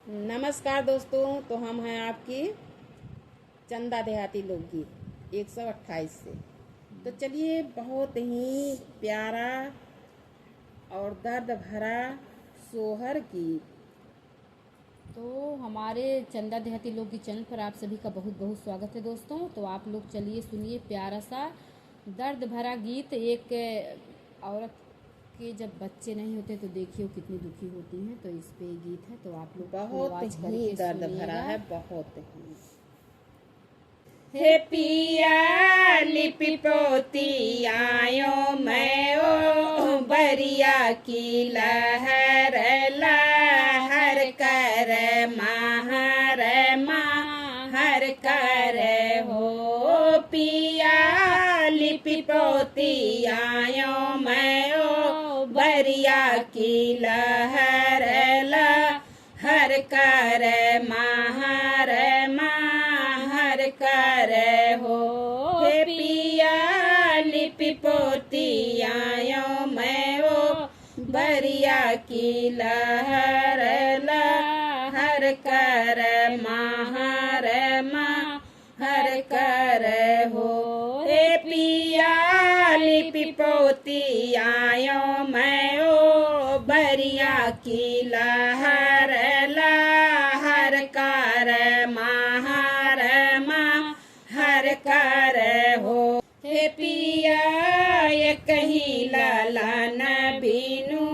नमस्कार दोस्तों। तो हम हैं आपकी चंदा देहाती लोकगीत 128 से। तो चलिए, बहुत ही प्यारा और दर्द भरा सोहर गीत। तो हमारे चंदा देहाती लोकगीत चैनल पर आप सभी का बहुत बहुत स्वागत है दोस्तों। तो आप लोग चलिए सुनिए प्यारा सा दर्द भरा गीत। एक औरत के जब बच्चे नहीं होते तो देखिए वो कितनी दुखी होती हैं। तो इस पे गीत है, तो आप लोग बहुत आवाज ही करके दर्द भरा सुनिएगा। है, बहुत ही। हे पिया लिपि पोती आयो मैं ओ बरिया की लहर लहर कर महर कर हो पिया लिपि पोती आयो मैं ओ बरिया की लहर लहर कर महर कर हो हे पिया लिपि पोती आयो मैं ओ बरिया की लहर लहर कर महर कर हो हे पिया लिपि पोती आयो मैं ओ बरिया की लहर लहर कर महर कर हो हे पिया ये कहीं ललन बीनू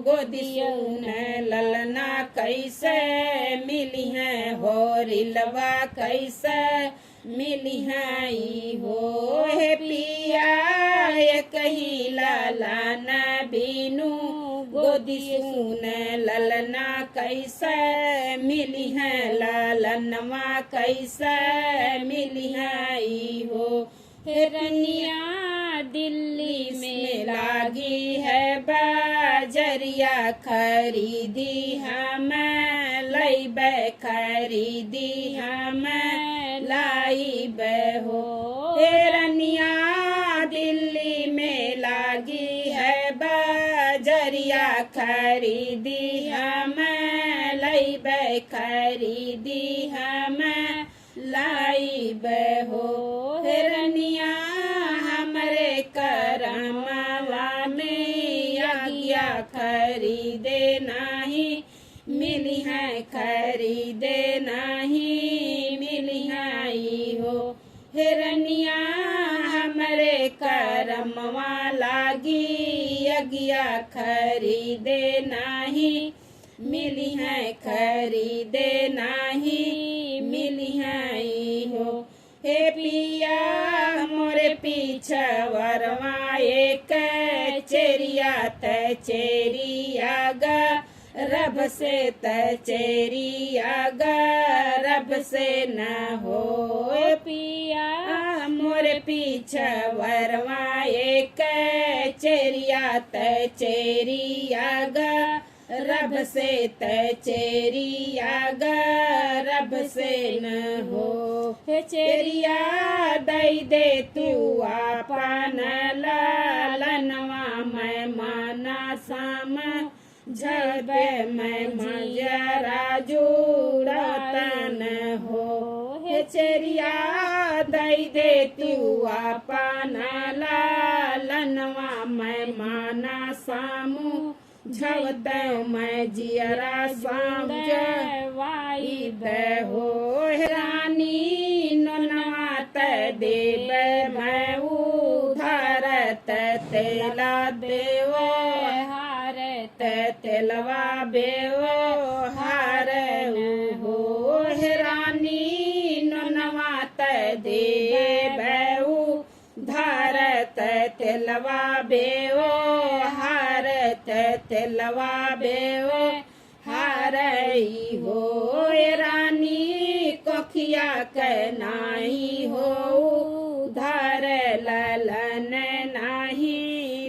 गोदियन ललना कैसे मिली है हो रिलवा कैसे मिली है हो हे पिया ये कहीं ललन बीनू गोदी सुन ललना कैसे मिली है ललनवा कैसे मिली है हो हिरनिया दिल्ली में लागी है बाजरिया खरीदी हम लैबे खरीदी हम लाइबे हो हिरनिया दिल्ली में लागी है बाजरिया खरीदी हम लैबे खरीदी हम लाइबे हो हिरनिया हमरे करमवा में आज्ञा खरीदे नहीं मिली है खरीदे नहीं मिली है हो हिरनिया हमरे करमवा लागी आज्ञा खरीदे नहीं मिली है खरीदे नहीं मिली है हो हे पिया मोरे पीछे वरवा एक चेरिया त चेरिया गा रब से त चेरिया गा रब से न हो पिया मोरे पीछे वरवा एक चेरिया त चेरिया गा रब से त चेरिया गा रब से न हो हे चेरिया दई दे तू आपन लालनवा मैं माना साम झबे मैं मजरा जुड़तन हो हे चेरिया दई दे तू आपन लालनवा मैं माना सामू झवत मैं जियरा वाई हो रानी नोनवात देव मैं उधारत तेला देव हारत तेलवा बेव हार हो रानी नोनवात देव धारत तेलवा बेव हारत तेलवा बेव हारई हो रानी कोखिया के नाही हो धर ललन नाही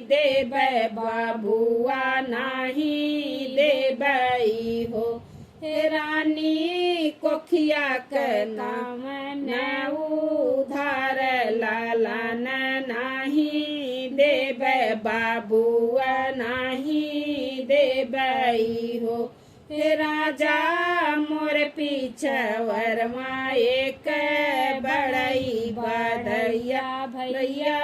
देबै बाबुआ नाही देबै हो रानी कोखिया के नाम न उधार ललन नाही देबै बाबुआ नाही देबै हो राजा पीछवर माँ एक बड़ई बढ़ैया भैया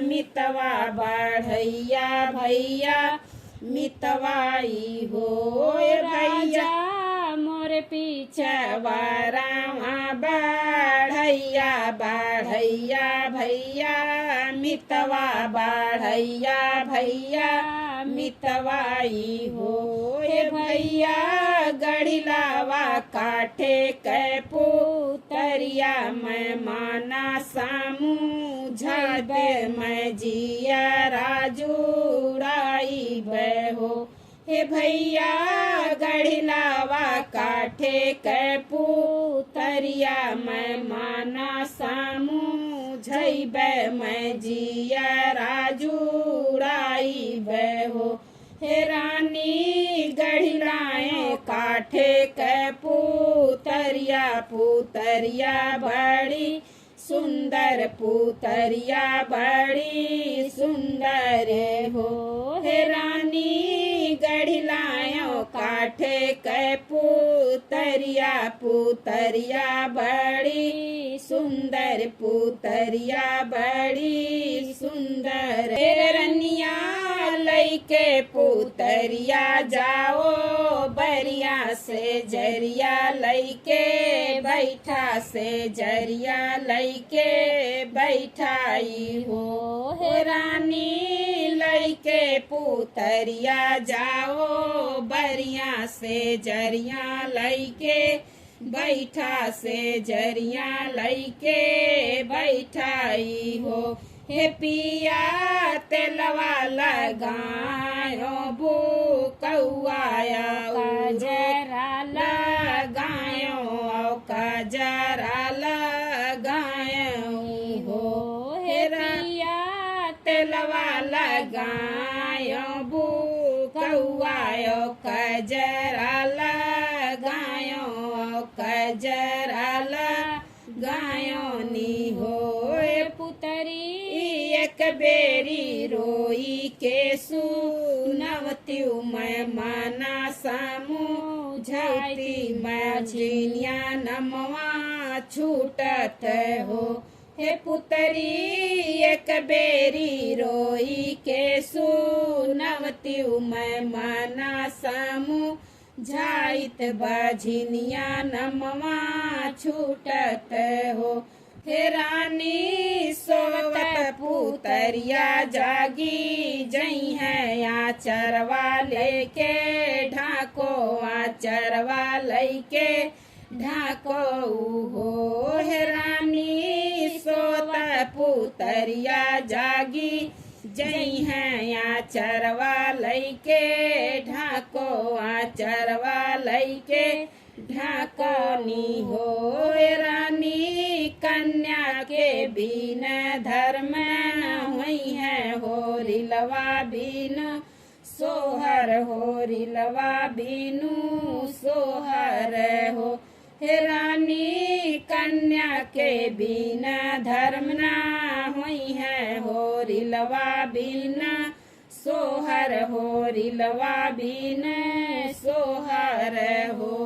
मितवा बढ़ैया भैया मितवाई हो भैया मोर पीछवारा बढ़ैया बढ़ैया भैया मितवा बढ़ैया भैया मितवाई हो भैया गढ़िलावा काठे कै पुतरिया मैं माना सामू झादे मैं जिया राजुड़ाई बहो हे भैया गढ़िलावा काठे कै पुतरिया मैं माना सामू झैबे मैं जिया राजुड़ाई बहो हे रानी गढ़िलाए काठे कै पुतरिया पुतरिया बड़ी सुंदर पुतरिया बड़ी सुंदर हो हे रानी गढ़िलायो काठे कै पुतरिया पुतरिया बड़ी सुंदर पुतरिया बड़ी सुंदर हे रनिया लैके पुतरिया जाओ बरिया से जरिया लैके बैठा से जरिया लैके बैठाई हो हे रानी लैके पुतरिया जाओ बरिया से जरिया लैके बैठा से जरिया लैके बैठाई हो हे पिया तेलवा लगायो बो कौआया जरा लगायो कजरा लगायो हो हे पिया तेलवा लगायो बो कौआयो कजरा लगायो कजरा लगायो नी हो पुतरी एक बेरी रोई के सुनवत्यु मैं माना समझाती मैं झिनिया नमवा छूटत हो हे पुतरी एक बेरी रोई के सुनवत्यु मैं माना समझाइत बझिनिया नमवा छूटत हो हे रानी सोवत पुतरिया जागी जई है आचरवा लेके ढाको आचरवा लेके ढाको हो हे रानी सोवत पुतरिया जागी जई है आचरवा लेके ढाको आचरवा लेके ढाकनी हो रानी कन्या के बीन धर्म हुई है हो रिलवा बीन सोहर हो रिलवा बीनू सोहर हो हे रानी कन्या के बीन धर्म ना हुई है हो रिलवा बीन सोहर हो रिलवा बीन सोहर हो।